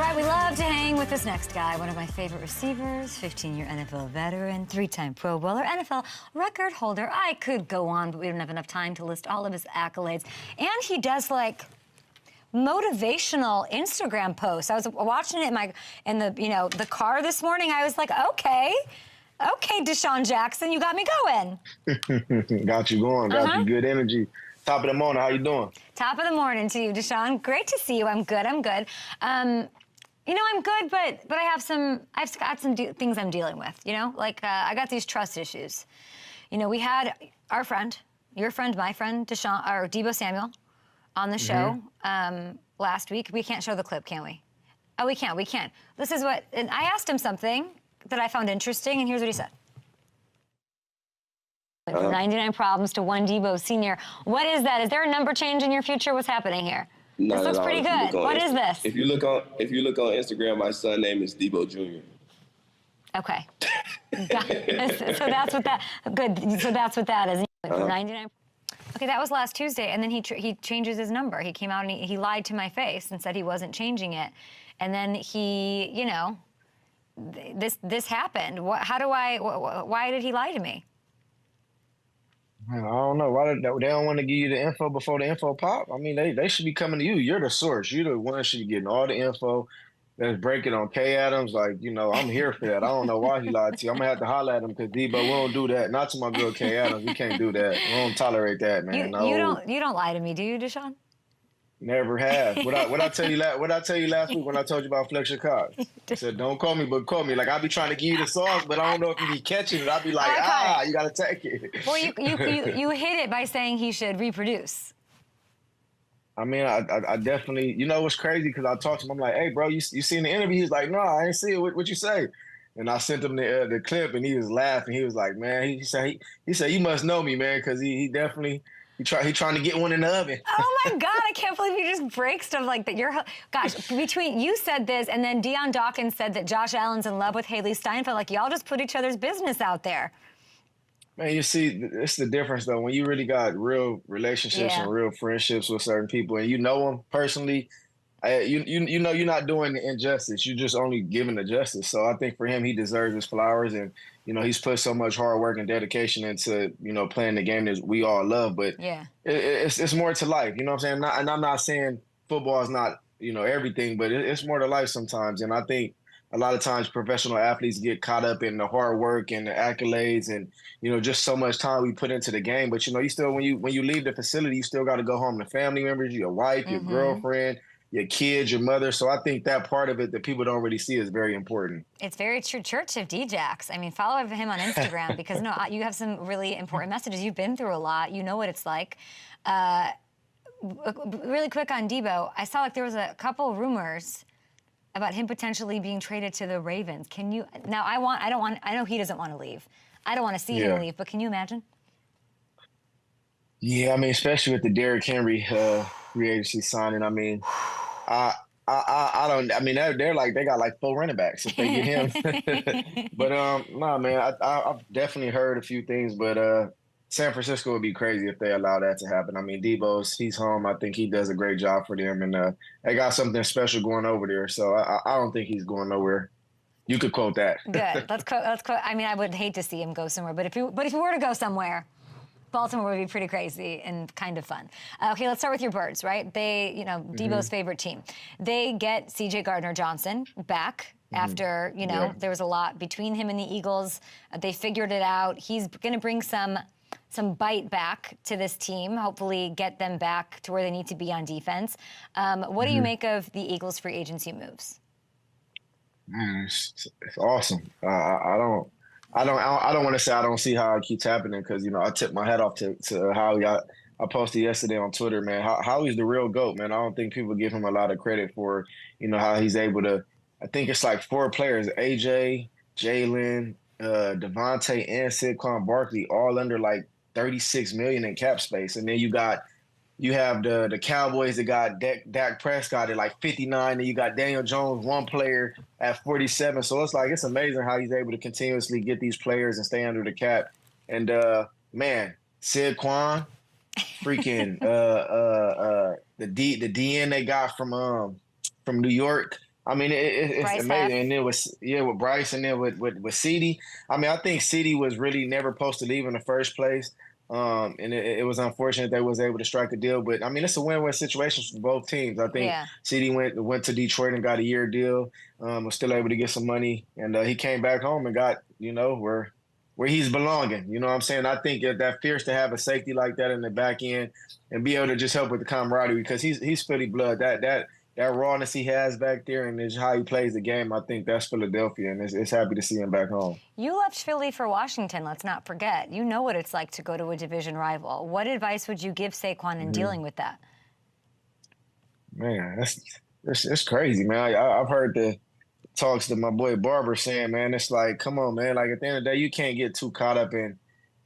right, we love to hang with this next guy, one of my favorite receivers, 15-year NFL veteran, 3-time Pro Bowler, NFL record holder. I could go on, but we don't have enough time to list all of his accolades. And he does, like, motivational Instagram posts. I was watching it in the car this morning. I was like, okay, DeSean Jackson, you got me going. Got you going. Got you good energy. Top of the morning. How you doing? Top of the morning to you, DeSean. Great to see you. I'm good. I'm good. I'm good, but I've got some things I'm dealing with. I got these trust issues. We had our friend, your friend, my friend, DeSean or Deebo Samuel, on the show last week. We can't show the clip, can we? Oh, we can. We can. This is what, and I asked him something that I found interesting, and here's what he said. 99 problems to one Deebo Senior. What is that? Is there a number change in your future? What's happening here? This looks pretty good. What is this? If you look on Instagram, my son's name is Deebo Jr. Okay. So that's what that. Good. So that's what that is. 99. Okay, that was last Tuesday, and then he changes his number. He came out and he lied to my face and said he wasn't changing it, and then he, this happened. Why did he lie to me? I don't know. Why they don't want to give you the info before the info pop? I mean, they should be coming to you. You're the source. You're the one that should be getting all the info. Let's break it on K. Adams. I'm here for that. I don't know why he lied to you. I'm going to have to holler at him because, Deebo, we don't do that. Not to my girl K. Adams. We can't do that. We don't tolerate that, man. You don't lie to me, do you, DeSean? Never have. What I tell you last week when I told you about Fletcher Cox? I said, don't call me, but call me. Like, I be trying to give you the sauce, but I don't know if you be catching it. I be like, you got to take it. Well, you hit it by saying he should reproduce. I mean, I definitely, what's crazy? Because I talked to him, I'm like, hey, bro, you seen the interview? He's like, no, I ain't see it. What you say? And I sent him the clip, and he was laughing. He was like, man, he said, you must know me, man, because he definitely, he trying to get one in the oven. Oh, my God, I can't believe you just break stuff like that. Gosh, between you said this, and then Deion Dawkins said that Josh Allen's in love with Haley Steinfeld. Like, y'all just put each other's business out there. Man, you see, it's the difference, though. When you really got real relationships and real friendships with certain people, and you know them personally, you know you're not doing the injustice. You're just only giving the justice. So I think for him, he deserves his flowers. And, he's put so much hard work and dedication into, playing the game that we all love. But it's more to life. You know what I'm saying? And I'm not saying football is not, everything, but it's more to life sometimes. And I think a lot of times professional athletes get caught up in the hard work and the accolades and, just so much time we put into the game. But, you still, when you leave the facility, you still got to go home to family members, your wife, your girlfriend, your kids, your mother. So I think that part of it that people don't really see is very important. It's very true. Church of D-Jax. I mean, follow him on Instagram because, you have some really important messages. You've been through a lot. You know what it's like. Really quick on Deebo, I saw there was a couple rumors about him potentially being traded to the Ravens. Can you now? I know he doesn't want to leave. I don't want to see him leave, but can you imagine? Yeah, I mean, especially with the Derrick Henry free agency signing. I mean, I don't. I mean, they're like they got like 4 running backs if they get him. But no, man, I've definitely heard a few things, but San Francisco would be crazy if they allow that to happen. I mean, he's home. I think he does a great job for them, and they got something special going over there. So I don't think he's going nowhere. You could quote that. Good. Let's quote. I mean, I would hate to see him go somewhere, but if you were to go somewhere, Baltimore would be pretty crazy and kind of fun. Okay, let's start with your Birds, right? They, Deebo's favorite team. They get C.J. Gardner-Johnson back after, there was a lot between him and the Eagles. They figured it out. He's going to bring some bite back to this team, hopefully get them back to where they need to be on defense. What do you make of the Eagles' free agency moves? Man, it's awesome. I don't want to say I don't see how it keeps happening because, I tip my hat off to Howie. I posted yesterday on Twitter, man, Howie's the real GOAT, man. I don't think people give him a lot of credit for, how he's able to, I think it's like 4 players, AJ, Jalen, Devontae, and Saquon Barkley, all under like $36 million in cap space. And then you have the Cowboys that got Dak Prescott at like 59, and you got Daniel Jones, one player at 47. So it's amazing how he's able to continuously get these players and stay under the cap. And man, Saquon, freaking the DN they got from New York, I mean, it's Bryce amazing. Huff. And then with Bryce and then with CeeDee. I mean, I think CeeDee was really never supposed to leave in the first place. And it was unfortunate they was able to strike a deal. But I mean, it's a win-win situation for both teams. I think Yeah. CeeDee went to Detroit and got a year deal. Was still able to get some money, and he came back home and got where he's belonging. You know what I'm saying? I think that fierce to have a safety like that in the back end and be able to just help with the camaraderie because he's Philly blood. That rawness he has back there and just how he plays the game, I think that's Philadelphia, and it's happy to see him back home. You left Philly for Washington, let's not forget. You know what it's like to go to a division rival. What advice would you give Saquon in dealing with that? Man, that's crazy, man. I've heard the talks to my boy Barber saying, man, it's like, come on, man. Like, at the end of the day, you can't get too caught up in,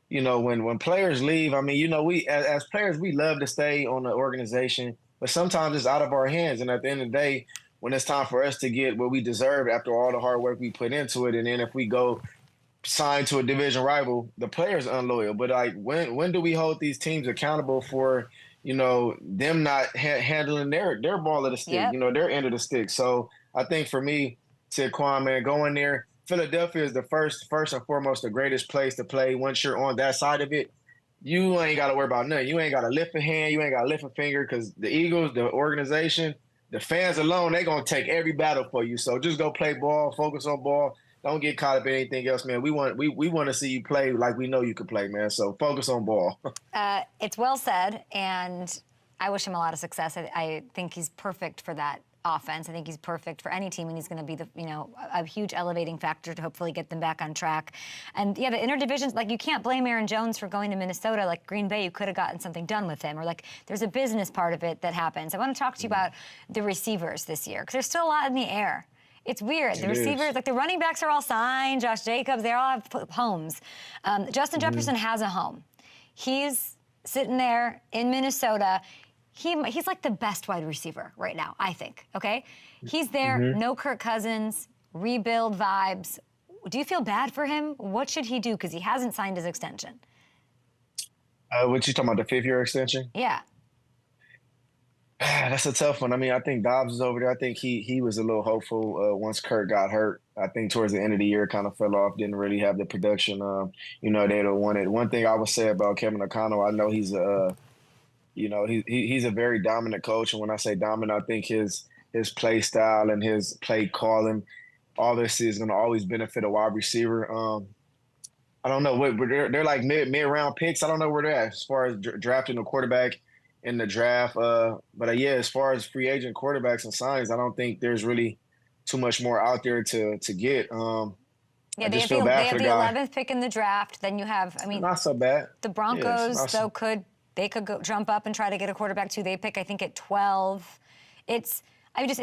when players leave. I mean, we as players, we love to stay on the organization, but sometimes it's out of our hands. And at the end of the day, when it's time for us to get what we deserve after all the hard work we put into it, and then if we go sign to a division rival, the player's unloyal. But like, when do we hold these teams accountable for, them not handling their ball of the stick, Yep. their end of the stick? So I think for me, Saquon, man, going there, Philadelphia is the first and foremost, the greatest place to play. Once you're on that side of it, you ain't got to worry about nothing. You ain't got to lift a hand. You ain't got to lift a finger because the Eagles, the organization, the fans alone, they going to take every battle for you. So just go play ball, focus on ball. Don't get caught up in anything else, man. We want to see you play like we know you can play, man. So focus on ball. It's well said, and I wish him a lot of success. I think he's perfect for that offense. I think he's perfect for any team, and he's going to be a huge elevating factor to hopefully get them back on track. And yeah, the interdivisions, like, you can't blame Aaron Jones for going to Minnesota. Like Green Bay, you could have gotten something done with him, or like there's a business part of it that happens. I want to talk to you about the receivers this year because there's still a lot in the air. It's weird. The receivers, like the running backs are all signed. Josh Jacobs, they all have homes. Justin Jefferson has a home. He's sitting there in Minnesota. He's like the best wide receiver right now, I think, okay? He's there, no Kirk Cousins, rebuild vibes. Do you feel bad for him? What should he do? Because he hasn't signed his extension. What you talking about, the 5th-year extension? Yeah. That's a tough one. I mean, I think Dobbs is over there. I think he was a little hopeful once Kirk got hurt. I think towards the end of the year kind of fell off, didn't really have the production, they'd have wanted. One thing I would say about Kevin O'Connell, I know he's he's a very dominant coach. And when I say dominant, I think his play style and his play calling, all this is going to always benefit a wide receiver. I don't know what they're like mid-round picks. I don't know where they're at as far as drafting a quarterback in the draft. But yeah, as far as free agent quarterbacks and signs, I don't think there's really too much more out there to get. Yeah, they have the 11th pick in the draft. Then you have, not so bad. The Broncos, they could go jump up and try to get a quarterback too. They pick, I think, at 12. If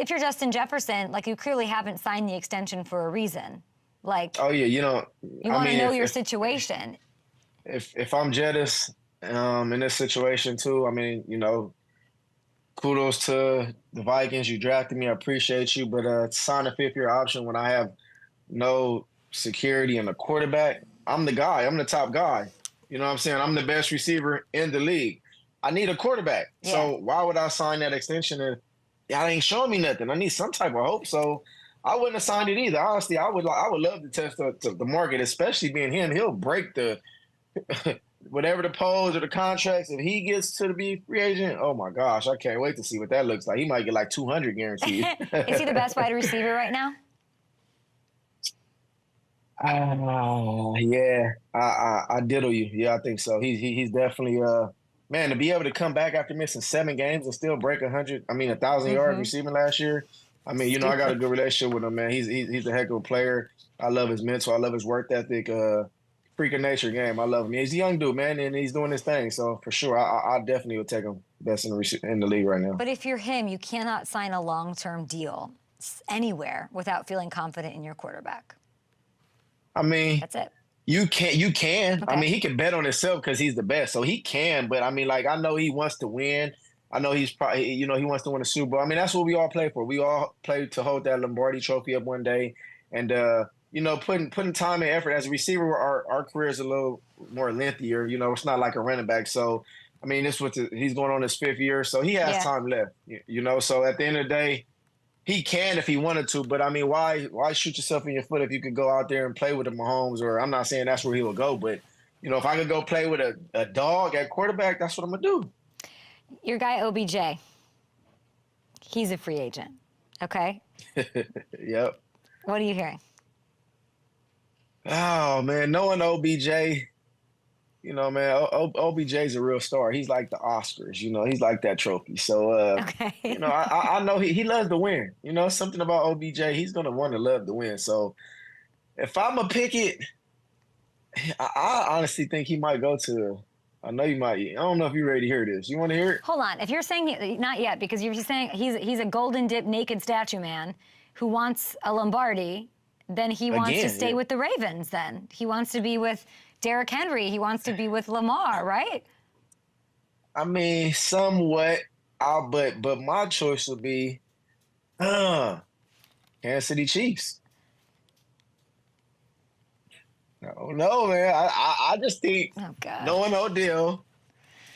you're Justin Jefferson, like, you clearly haven't signed the extension for a reason. Like, oh yeah, you want to know your situation. If I'm Jettis in this situation too, kudos to the Vikings. You drafted me, I appreciate you, but to sign a 5th-year option when I have no security in a quarterback, I'm the guy. I'm the top guy. You know what I'm saying? I'm the best receiver in the league. I need a quarterback. Yeah. So why would I sign that extension if y'all ain't showing me nothing? I need some type of hope. So I wouldn't have signed it either. Honestly, I would love to test the market, especially being him. He'll break the whatever the polls or the contracts. If he gets to be free agent, oh my gosh, I can't wait to see what that looks like. He might get like 200 guaranteed. Is he the best wide receiver right now? Yeah, I diddle you. Yeah, I think so. He's definitely man, to be able to come back after missing 7 games and still break 1,000 yards receiving last year. I got a good relationship with him, man. He's a heck of a player. I love his mental. I love his work ethic. Freak of nature game. I love him. He's a young dude, man, and he's doing his thing. So for sure, I definitely would take him best in the league right now. But if you're him, you cannot sign a long-term deal anywhere without feeling confident in your quarterback. That's it. You can. Okay. He can bet on himself because he's the best, so he can. But I know he wants to win. I know he's probably, he wants to win a Super Bowl. That's what we all play for. We all play to hold that Lombardi Trophy up one day, and putting time and effort as a receiver. Our career is a little more lengthier. It's not like a running back. So, he's going on his 5th year, so he has time left. So at the end of the day, He can if he wanted to, but I mean, why shoot yourself in your foot if you could go out there and play with the Mahomes? Or I'm not saying that's where he will go, but if I could go play with a dog at quarterback, that's what I'm gonna do. Your guy OBJ, he's a free agent. Okay. Yep. What are you hearing? Oh man, knowing OBJ, man, OBJ's a real star. He's like the Oscars, he's like that trophy. So, Okay. I know he loves to win. Something about OBJ, he's going to want to love to win. So, if I'm a pick it, I honestly think he might go to, I know you might, I don't know if you're ready to hear this. You want to hear it? Hold on. If you're saying, not yet, because you're saying he's a golden dip naked statue man who wants a Lombardi, then he wants to stay with the Ravens then. He wants to be with Derrick Henry. He wants to be with Lamar, right? I mean, somewhat. But my choice would be Kansas City Chiefs. No, man. I just think knowing Odell,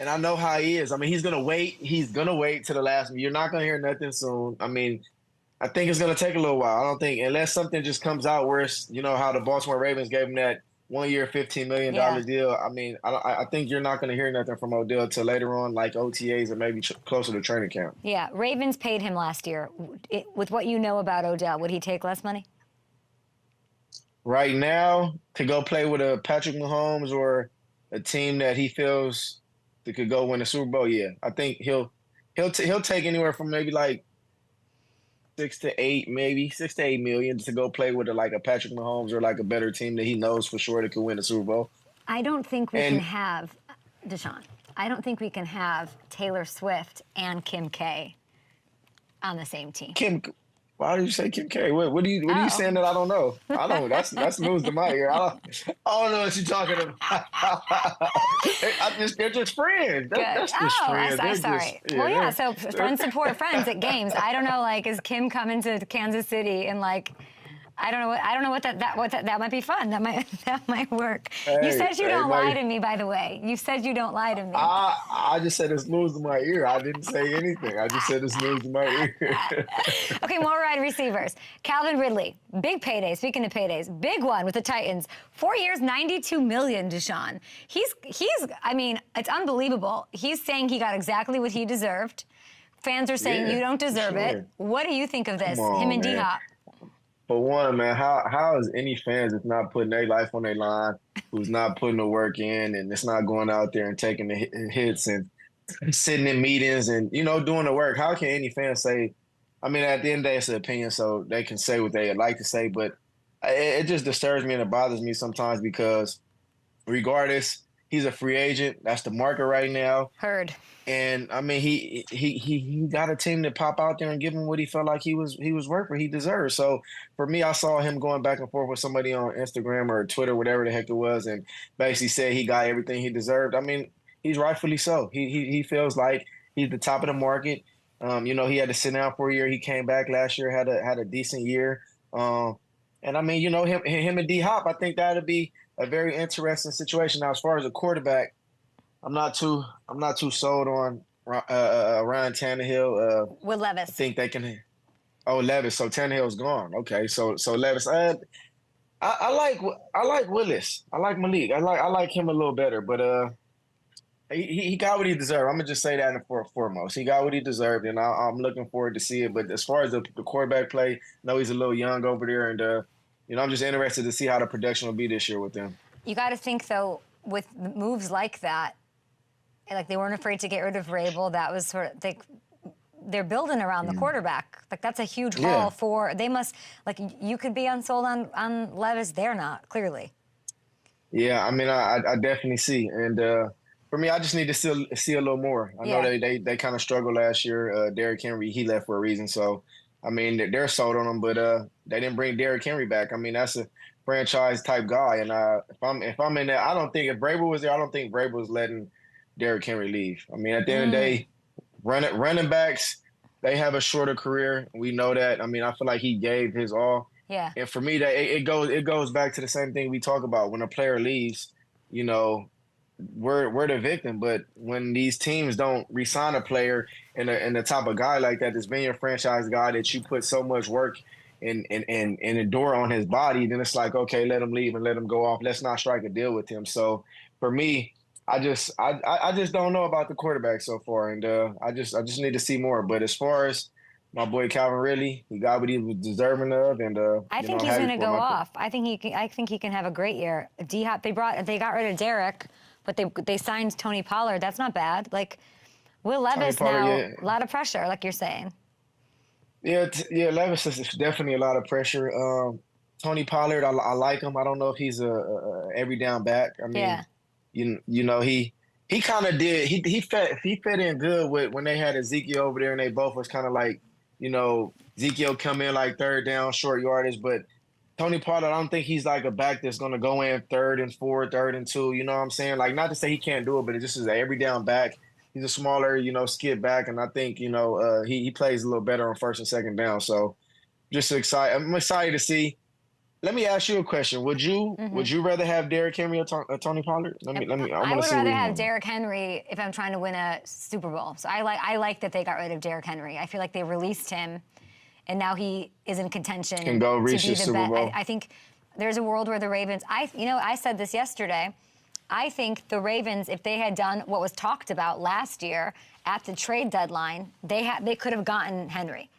and I know how he is. I mean, he's gonna wait. He's gonna wait to the last. You're not gonna hear nothing soon. I mean, I think it's gonna take a little while. I don't think unless something just comes out where it's how the Baltimore Ravens gave him that 1 year, $15 million deal. I mean, I think you're not going to hear nothing from Odell till later on, like OTAs or maybe closer to training camp. Yeah, Ravens paid him last year. With what you know about Odell, would he take less money? Right now, to go play with a Patrick Mahomes or a team that he feels that could go win the Super Bowl, yeah, I think he'll take anywhere from maybe like 6 to 8 million to go play with a Patrick Mahomes or like a better team that he knows for sure that could win the Super Bowl. I don't think we can have, DeSean, I don't think we can have Taylor Swift and Kim K on the same team. Why did you say Kim K? What are you saying that I don't know? I don't. That's news to my ear. I don't know what you're talking about. They're just friends. That's just friends. I'm sorry. Well, yeah. So friends support friends at games. I don't know. Like, is Kim coming to Kansas City and like? I don't know what that might be fun. That might work. You said you don't lie to me, by the way. You said you don't lie to me. I just said it's news to my ear. I didn't say anything. I just said it's news to my ear. Okay, more wide receivers. Calvin Ridley, big payday. Speaking of paydays, big one with the Titans. 4 years, $92 million, DeSean. He's. I mean, it's unbelievable. He's saying he got exactly what he deserved. Fans are saying you don't deserve it. What do you think of this? Him and D-Hop. For one, man, how is any fans that's not putting their life on their line, who's not putting the work in, and it's not going out there and taking the hits and sitting in meetings and, doing the work? How can any fan say, I mean, at the end of the day, it's an opinion, so they can say what they like to say, but it just disturbs me and it bothers me sometimes because regardless, he's a free agent. That's the market right now. Heard. And I mean, he got a team to pop out there and give him what he felt like he was worth, what he deserved. So for me, I saw him going back and forth with somebody on Instagram or Twitter, whatever the heck it was, and basically said he got everything he deserved. I mean, he's rightfully so. He feels like he's the top of the market. He had to sit down for a year. He came back last year, had a decent year. And I mean, him and D-Hop, I think that'll be a very interesting situation. Now, as far as a quarterback, I'm not too sold on Ryan Tannehill. With Levis, I think they can. Oh, Levis. So Tannehill's gone. Okay, so Levis. I like Willis. I like Malik. I like him a little better, but he got what he deserved. I'm gonna just say that in the foremost. He got what he deserved, and I'm looking forward to see it. But as far as the quarterback play, I know he's a little young over there, and I'm just interested to see how the production will be this year with them. You got to think though, with moves like that. Like, they weren't afraid to get rid of Rabel. That was sort of they're building around the quarterback. Like, that's a huge haul for. They must, like, you could be unsold on Levis. They're not, clearly. Yeah, I mean, I definitely see. And for me, I just need to see a little more. I know they kind of struggled last year. Derrick Henry, he left for a reason. So, I mean, they're sold on him, but they didn't bring Derrick Henry back. I mean, that's a franchise type guy. And if I'm in there, I don't think if Vrabel was there, I don't think Vrabel was letting Derrick Henry leave. I mean, at the end of the day, running backs, they have a shorter career. We know that. I mean, I feel like he gave his all. Yeah. And for me, that it goes back to the same thing we talk about. When a player leaves, we're the victim. But when these teams don't re-sign a player and the type of guy like that that's been your franchise guy that you put so much work and endure on his body, then it's like, okay, let him leave and let him go off. Let's not strike a deal with him. So for me, I just don't know about the quarterback so far, and I just need to see more. But as far as my boy Calvin Ridley, he got what he was deserving of, and I think he's going to go off. I think he can have a great year. D-Hop, they got rid of Derrick, but they signed Tony Pollard. That's not bad. Like Will Levis now, a lot of pressure, like you're saying. Yeah, Levis is definitely a lot of pressure. Tony Pollard, I like him. I don't know if he's a every down back. I mean, you know he kind of did. He fit in good with when they had Ezekiel over there, and they both was kind of like, Ezekiel come in like third down, short yardage, but Tony Pollard, I don't think he's like a back that's going to go in 3rd and 4, 3rd and 2. You know what I'm saying? Like, not to say he can't do it, but it just is an every down back. He's a smaller, skid back, and I think, he plays a little better on 1st and 2nd down. So just excited. I'm excited to see. Let me ask you a question. Would you rather have Derrick Henry or Tony Pollard? I would rather have Derrick Henry if I'm trying to win a Super Bowl. So I like that they got rid of Derrick Henry. I feel like they released him, and now he is in contention can go reach to be the Super Bowl. I think there's a world where the Ravens. I said this yesterday. I think the Ravens, if they had done what was talked about last year at the trade deadline, they could have gotten Henry.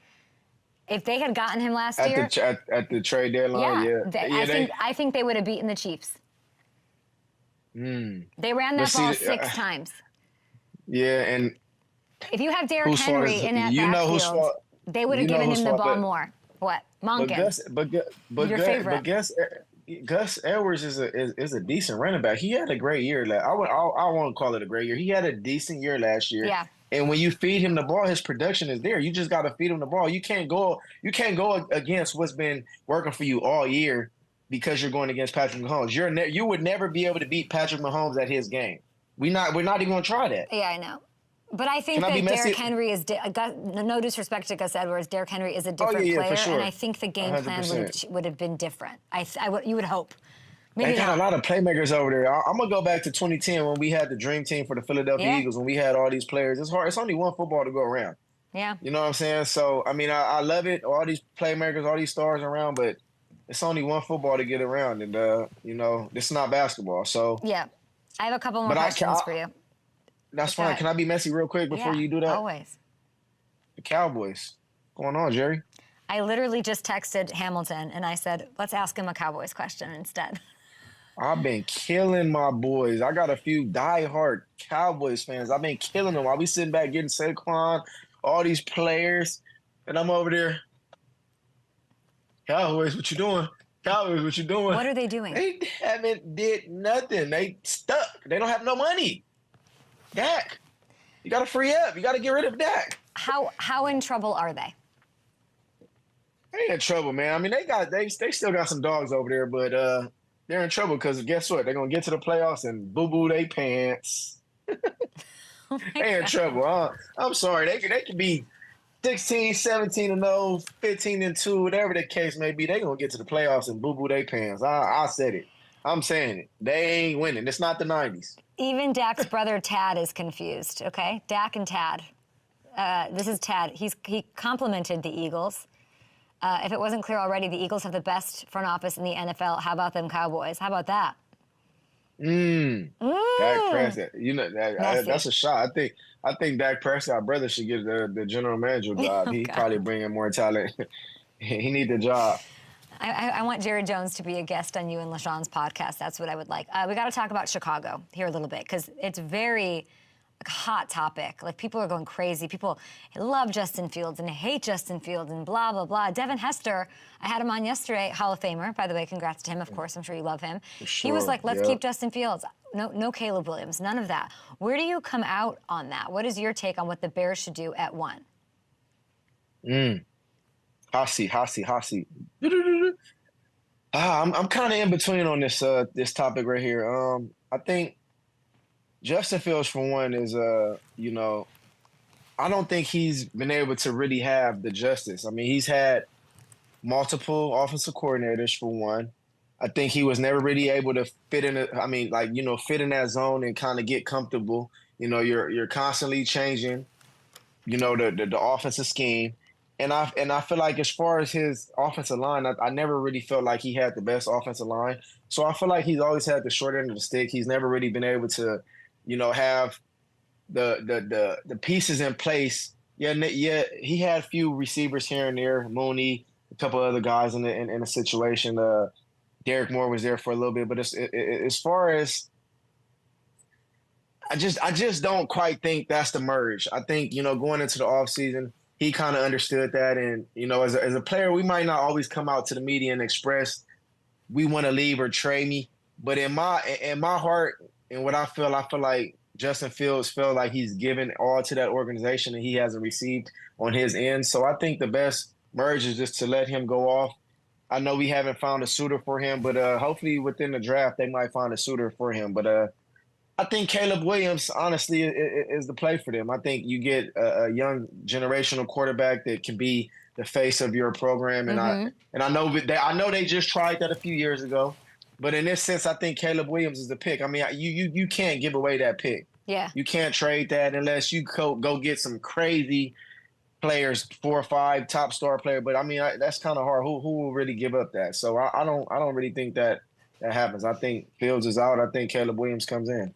If they had gotten him last year at the trade deadline, I think they would have beaten the Chiefs. They ran that ball 6 times. Yeah, and if you have Derrick Henry in that backfield, they would have given him the ball more. What? Monken. But your favorite. Gus Edwards is a decent running back. He had a great year. I won't call it a great year. He had a decent year last year. Yeah. And when you feed him the ball, his production is there. You just got to feed him the ball. You can't go against what's been working for you all year because you're going against Patrick Mahomes. You would never be able to beat Patrick Mahomes at his game. We're not even going to try that. Yeah, I know. But I think that Derrick Henry is no disrespect to Gus Edwards. Derrick Henry is a different player, for sure. and I think the game plan would have been different. You would hope. Maybe they got a lot of playmakers over there. I'm gonna go back to 2010 when we had the dream team for the Philadelphia Eagles. When we had all these players, it's hard. It's only one football to go around. Yeah. You know what I'm saying? So I mean, I love it. All these playmakers, all these stars around, but it's only one football to get around, and this is not basketball. So yeah, I have a couple more questions for you. That's fine. Can I be messy real quick before you do that? Always. The Cowboys. What's going on, Jerry? I literally just texted Hamilton, and I said, let's ask him a Cowboys question instead. I've been killing my boys. I got a few diehard Cowboys fans. I've been killing them while we sitting back getting Saquon, all these players, and I'm over there. Cowboys, what you doing? Cowboys, what you doing? What are they doing? They haven't did nothing. They stuck. They don't have no money. Dak, you got to free up. You got to get rid of Dak. How in trouble are they? They ain't in trouble, man. I mean, they still got some dogs over there, but they're in trouble because guess what? They're gonna get to the playoffs and boo they pants. They in trouble. I'm sorry. They could be 16, 17-0, 15-2, whatever the case may be. They gonna get to the playoffs and boo they pants. I said it. I'm saying it. They ain't winning. It's not the 90s. Even Dak's brother Tad is confused. Okay, Dak and Tad. This is Tad. He complimented the Eagles. If it wasn't clear already, the Eagles have the best front office in the NFL. How about them Cowboys? How about that? Dak Prescott. That's a shot. I think Dak Prescott, brother, should get the general manager job. He's probably bringing more talent. He need the job. I want Jared Jones to be a guest on you and LaShawn's podcast. That's what I would like. We got to talk about Chicago here a little bit because it's very hot topic. Like, people are going crazy. People love Justin Fields and hate Justin Fields and blah, blah, blah. Devin Hester, I had him on yesterday, Hall of Famer. By the way, congrats to him, of course. I'm sure you love him. Sure, he was like, let's keep Justin Fields. No Caleb Williams, none of that. Where do you come out on that? What is your take on what the Bears should do at 1? Hot seat. I'm kind of in between on this topic right here. I think Justin Fields, for one, is I don't think he's been able to really have the justice. I mean, he's had multiple offensive coordinators, for one. I think he was never really able to fit in. Fit in that zone and kind of get comfortable. You're constantly changing. The offensive scheme, and I feel like as far as his offensive line, I never really felt like he had the best offensive line. So I feel like he's always had the short end of the stick. He's never really been able to, have the pieces in place. Yeah, he had a few receivers here and there, Mooney, a couple other guys in a situation. Derrick Moore was there for a little bit, but as far as I just don't quite think that's the merge. I think, going into the offseason, he kind of understood that. And, as a player, we might not always come out to the media and express we want to leave or trade me. But in my heart and what I feel like Justin Fields felt like he's given all to that organization and he hasn't received on his end. So I think the best merge is just to let him go off. I know we haven't found a suitor for him, but hopefully within the draft they might find a suitor for him. But I think Caleb Williams, honestly, is the play for them. I think you get a young generational quarterback that can be the face of your program, and I know they just tried that a few years ago, but in this sense, I think Caleb Williams is the pick. I mean, you can't give away that pick. Yeah, you can't trade that unless you go get some crazy players, 4 or 5 top star player. But I mean, that's kind of hard. Who will really give up that? So I don't really think that happens. I think Fields is out. I think Caleb Williams comes in.